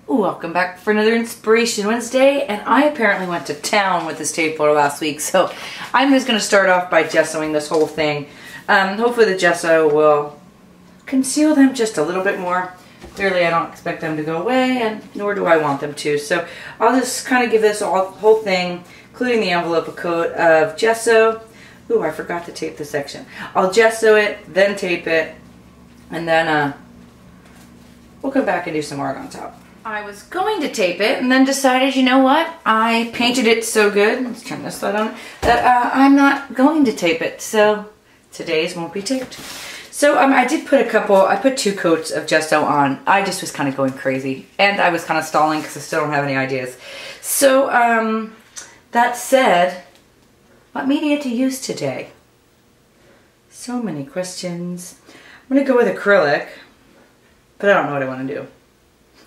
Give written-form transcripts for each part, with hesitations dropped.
Welcome back for another Inspiration Wednesday, and I apparently went to town with this stapler last week, so I'm just going to start off by gessoing this whole thing. Hopefully the gesso will conceal them just a little bit more. Clearly I don't expect them to go away, and nor do I want them to, so I'll just kind of give this whole thing, including the envelope, a coat of gesso. Ooh, I forgot to tape this section. I'll gesso it, then tape it, and then we'll come back and do some art on top. I was going to tape it and then decided, you know what, I painted it so good, let's turn this light on, that I'm not going to tape it, so today's won't be taped. So I did put I put 2 coats of gesso on. I just was kind of going crazy, and I was kind of stalling because I still don't have any ideas. So that said, what media to use today? So many questions. I'm going to go with acrylic, but I don't know what I want to do.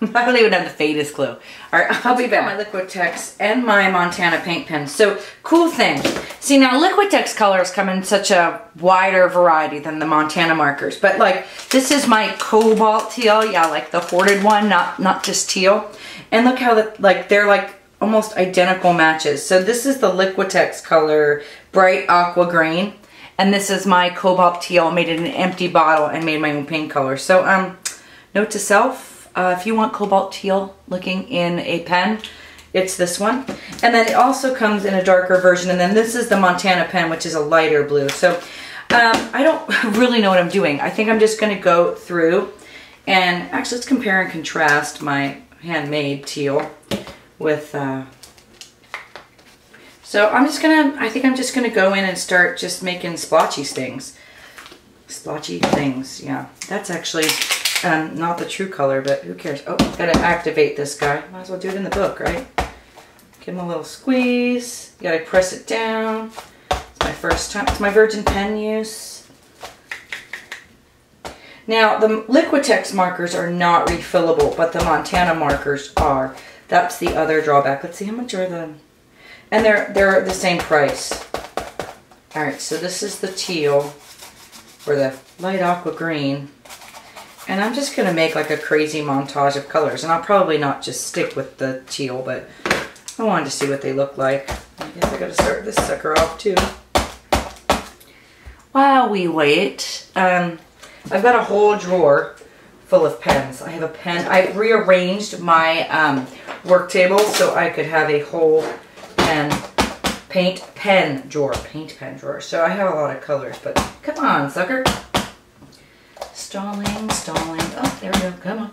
I don't even have the faintest clue. Alright, I'll be back. My Liquitex and my Montana paint pen. So, cool thing. See, now Liquitex colors come in such a wider variety than the Montana markers. But like, this is my cobalt teal. Yeah, like the hoarded one, not just teal. And look how they're like almost identical matches. So this is the Liquitex color, bright aqua green. And this is my cobalt teal. I made it in an empty bottle and made my own paint color. So, note to self. If you want cobalt teal looking in a pen, it's this one. And then it also comes in a darker version. And then this is the Montana pen, which is a lighter blue. So I don't really know what I'm doing. I think I'm just going to go through and actually let's compare and contrast my handmade teal with... So I think I'm just going to go in and start just making splotchy things. Splotchy things, yeah. That's actually... not the true color, but who cares? Oh, gotta activate this guy. Might as well do it in the book, right? Give him a little squeeze. You gotta press it down. It's my first time. It's my virgin pen use. Now, the Liquitex markers are not refillable, but the Montana markers are. That's the other drawback. Let's see, how much are them? And they're the same price. Alright, so this is the teal, or the light aqua green. And I'm just going to make like a crazy montage of colors. And I'll probably not just stick with the teal, but I wanted to see what they look like. I guess I got to start this sucker off too. While we wait, I've got a whole drawer full of pens. I have a pen. I rearranged my work table so I could have a whole paint pen drawer. So I have a lot of colors, but come on, sucker. Stalling. Oh, there we go. Come on.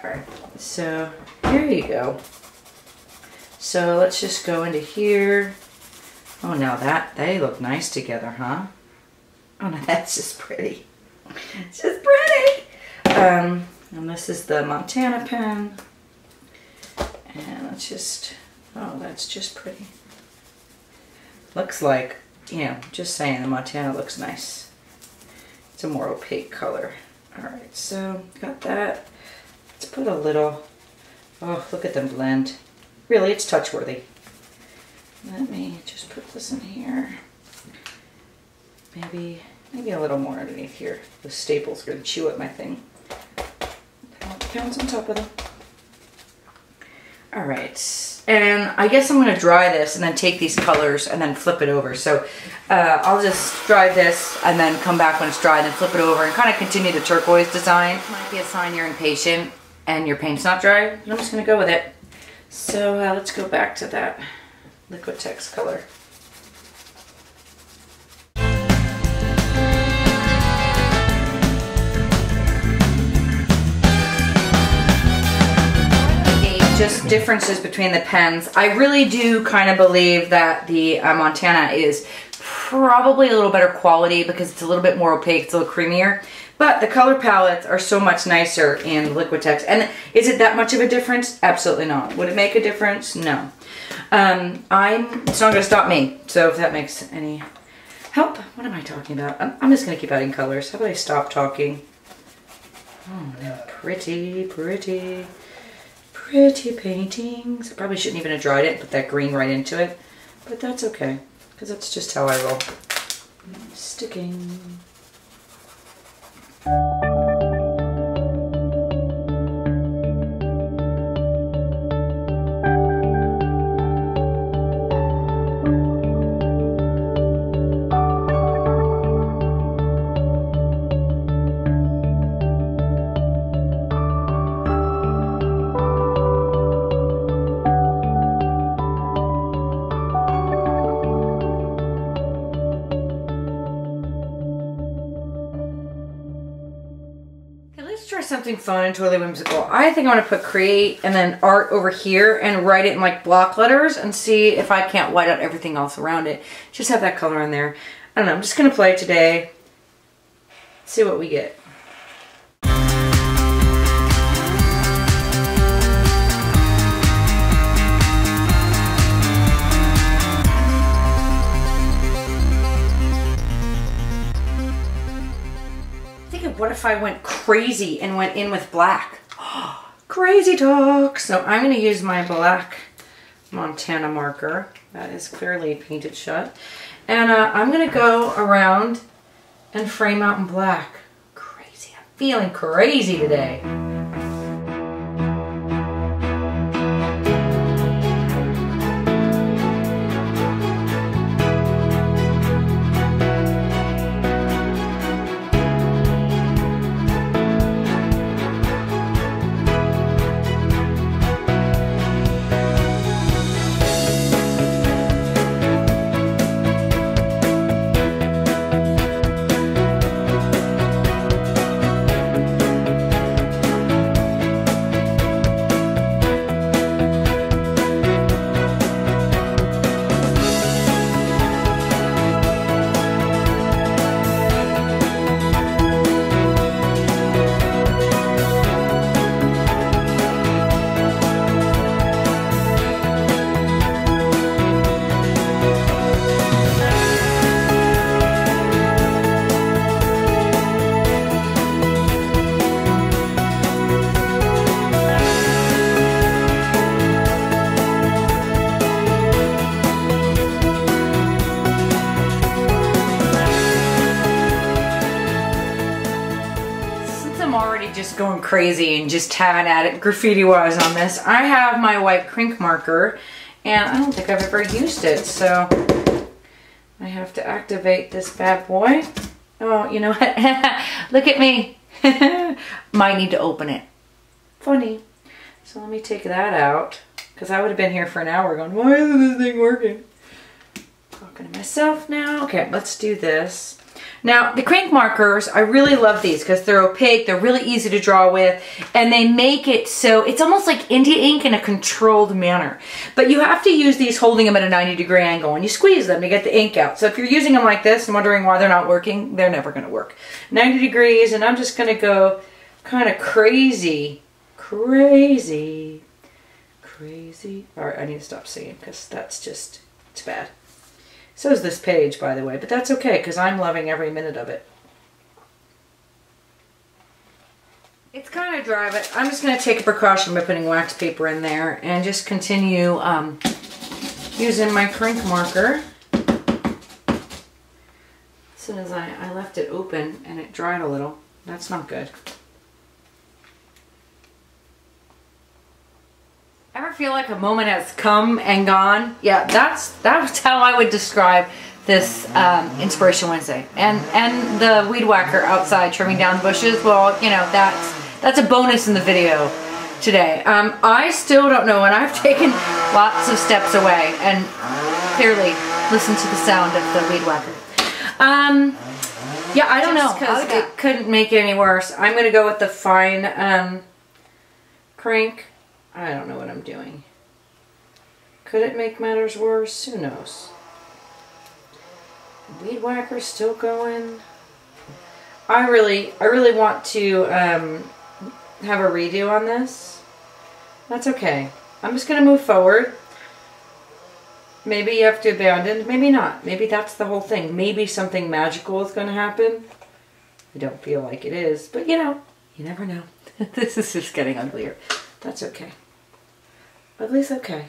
Alright, so here you go. So let's just go into here. Oh, now they look nice together, huh? Oh, no, that's just pretty. It's just pretty. And this is the Montana pen. And let's just, oh, that's just pretty. Looks like, you know, just saying, the Montana looks nice. It's a more opaque color. Alright, so got that. Let's put a little, oh, look at them blend. Really, it's touch worthy. Let me just put this in here. Maybe a little more underneath here. The staple's going to chew at my thing. Pounds on top of them. Alright, and I guess I'm going to dry this and then take these colors and then flip it over. So I'll just dry this and then come back when it's dry and then flip it over and kind of continue the turquoise design. Might be a sign you're impatient and your paint's not dry. I'm just going to go with it. So let's go back to that Liquitex color. Just differences between the pens. I really do kind of believe that the Montana is probably a little better quality because it's a little bit more opaque, it's a little creamier. But the color palettes are so much nicer in Liquitex. And is it that much of a difference? Absolutely not. Would it make a difference? No. It's not going to stop me. So if that makes any help. What am I talking about? I'm just going to keep adding colors. How about I stop talking? Oh, they're pretty paintings. I probably shouldn't even have dried it, put that green right into it. But that's okay, because that's just how I roll. Sticking. something fun and totally whimsical. I think I'm gonna put create and then art over here and write it in like block letters and see if I can't white out everything else around it. Just have that color in there. I don't know, I'm just gonna play today. See what we get. What if I went crazy and went in with black? Crazy talk! So I'm going to use my black Montana marker. That is clearly painted shut. And I'm going to go around and frame out in black. Crazy. I'm feeling crazy today. Just going crazy and just having at it graffiti wise on this. I have my white crink marker and I don't think I've ever used it, so I have to activate this bad boy. Oh, you know what? Look at me. Might need to open it. Funny. So let me take that out because I would have been here for an hour going, why isn't this thing working? Talking to myself now. Okay, let's do this. Now, the crink markers, I really love these because they're opaque, they're really easy to draw with, and they make it so it's almost like India ink in a controlled manner. But you have to use these holding them at a 90-degree angle, and you squeeze them to get the ink out. So if you're using them like this and wondering why they're not working, they're never going to work. 90 degrees, and I'm just going to go kind of crazy. Crazy. Crazy. All right, I need to stop singing because that's just, it's bad. So is this page, by the way, but that's okay because I'm loving every minute of it. It's kind of dry, but I'm just going to take a precaution by putting wax paper in there and just continue using my crink marker. As soon as I left it open and it dried a little, that's not good. Ever feel like a moment has come and gone? Yeah, that's how I would describe this Inspiration Wednesday. And the weed whacker outside trimming down bushes, well, you know, that's a bonus in the video today. I still don't know, and I've taken lots of steps away and clearly listen to the sound of the weed whacker. Yeah, I don't know, because it couldn't make it any worse. I'm going to go with the fine crank. I don't know what I'm doing. Could it make matters worse? Who knows? Weed whacker's still going. I really want to have a redo on this. That's okay. I'm just going to move forward. Maybe you have to abandon. Maybe not. Maybe that's the whole thing. Maybe something magical is going to happen. I don't feel like it is. But you know, you never know. This is just getting uglier. That's okay. Ugly's okay.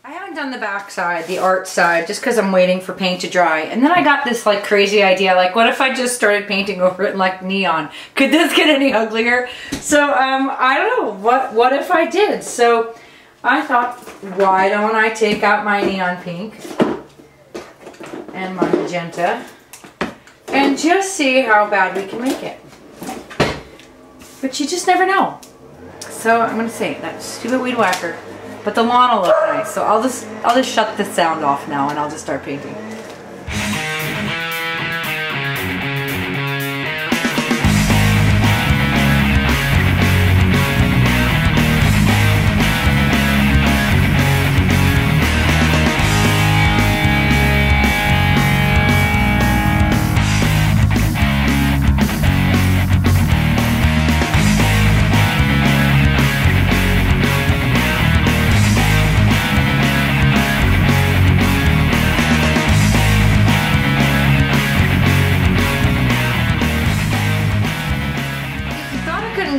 I haven't done the back side, the art side, just because I'm waiting for paint to dry. And then I got this like crazy idea, like what if I just started painting over it like neon? Could this get any uglier? So I don't know, what if I did? So I thought, why don't I take out my neon pink and my magenta and just see how bad we can make it. But you just never know. So I'm gonna say that stupid weed whacker, but the lawn will look nice. So I'll just shut the sound off now and I'll just start painting.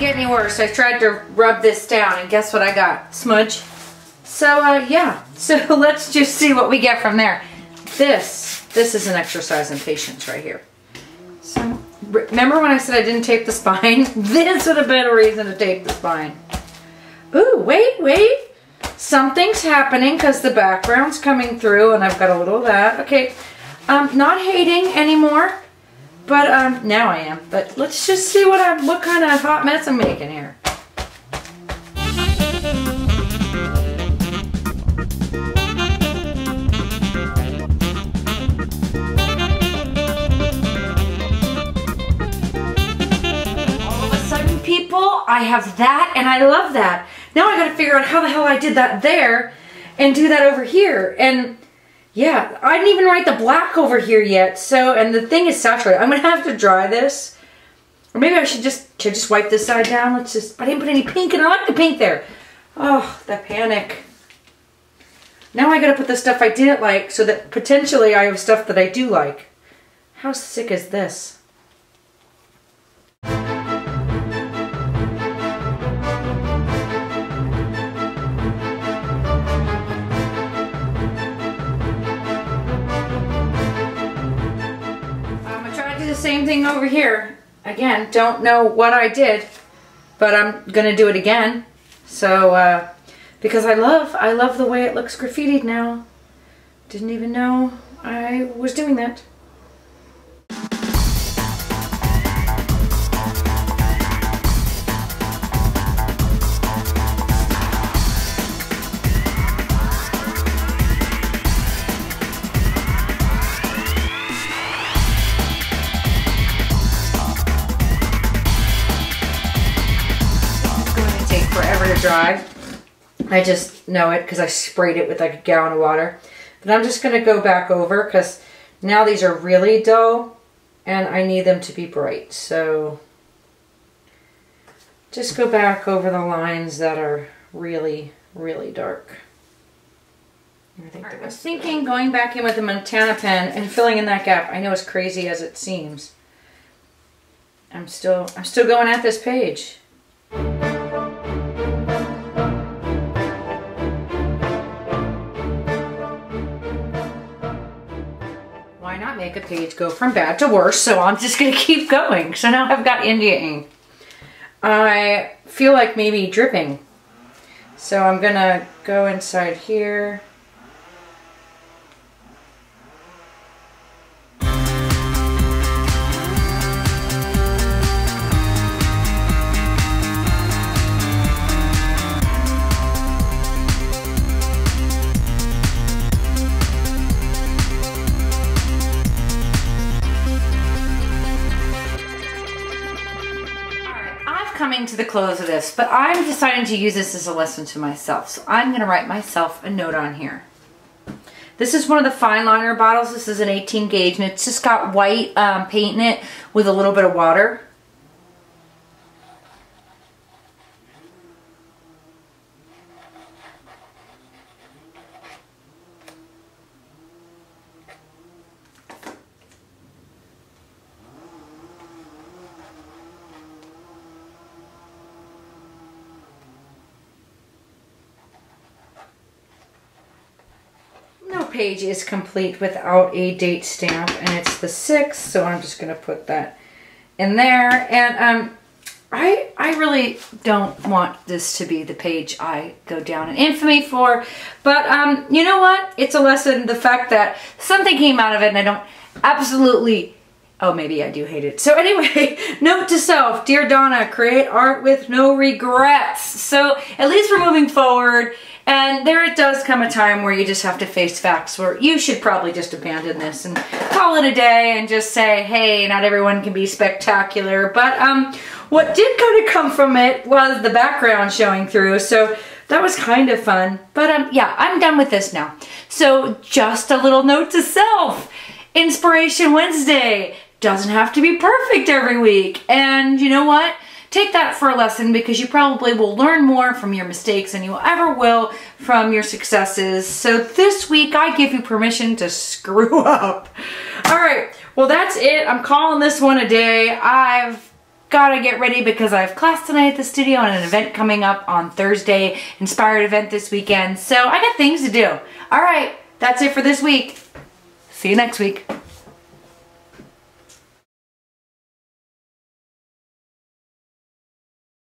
get any worse. I tried to rub this down and guess what I got? Smudge. So yeah, so let's just see what we get from there. This is an exercise in patience right here. So remember when I said I didn't tape the spine? This would have been a reason to tape the spine. Ooh, wait. Something's happening because the background's coming through and I've got a little of that. Okay, not hating anymore, but now I am. But let's just see what kind of hot mess I'm making here. All of a sudden, people, I have that and I love that. Now I gotta figure out how the hell I did that there and do that over here. And yeah, I didn't even write the black over here yet. So, and the thing is saturated. I'm gonna have to dry this. Or maybe I should just wipe this side down. I didn't put any pink and I like the pink there. Oh, that panic. Now I gotta put the stuff I didn't like so that potentially I have stuff that I do like. How sick is this? Same thing over here. Again, don't know what I did, but I'm gonna do it again. So because I love the way it looks graffitied now. Didn't even know I was doing that. Dry. I just know it because I sprayed it with like a gallon of water. But I'm just going to go back over because now these are really dull and I need them to be bright. So just go back over the lines that are really, really dark. I was thinking going back in with the Montana pen and filling in that gap. I know as crazy as it seems. I'm still going at this page. Make a page go from bad to worse, so I'm just gonna keep going. So now I've got India ink. I feel like maybe dripping, so I'm gonna go inside here. Coming to the close of this, but I'm deciding to use this as a lesson to myself. So I'm going to write myself a note on here. This is one of the fine liner bottles. This is an 18 gauge and it's just got white paint in it with a little bit of water. Page is complete without a date stamp and it's the 6th, so I'm just going to put that in there. And I really don't want this to be the page I go down in infamy for, but you know what, it's a lesson. The fact that something came out of it and I don't absolutely, oh maybe I do hate it. So anyway, note to self, dear Donna, create art with no regrets. So at least we're moving forward. And there it does come a time where you just have to face facts where you should probably just abandon this and call it a day and just say, hey, not everyone can be spectacular. But what did kind of come from it was the background showing through. So that was kind of fun. But yeah, I'm done with this now. So just a little note to self. Inspiration Wednesday doesn't have to be perfect every week. And you know what? Take that for a lesson because you probably will learn more from your mistakes than you ever will from your successes. So this week I give you permission to screw up. All right, well that's it. I'm calling this one a day. I've gotta get ready because I have class tonight at the studio and an event coming up on Thursday, inspired event this weekend. So I got things to do. All right, that's it for this week. See you next week.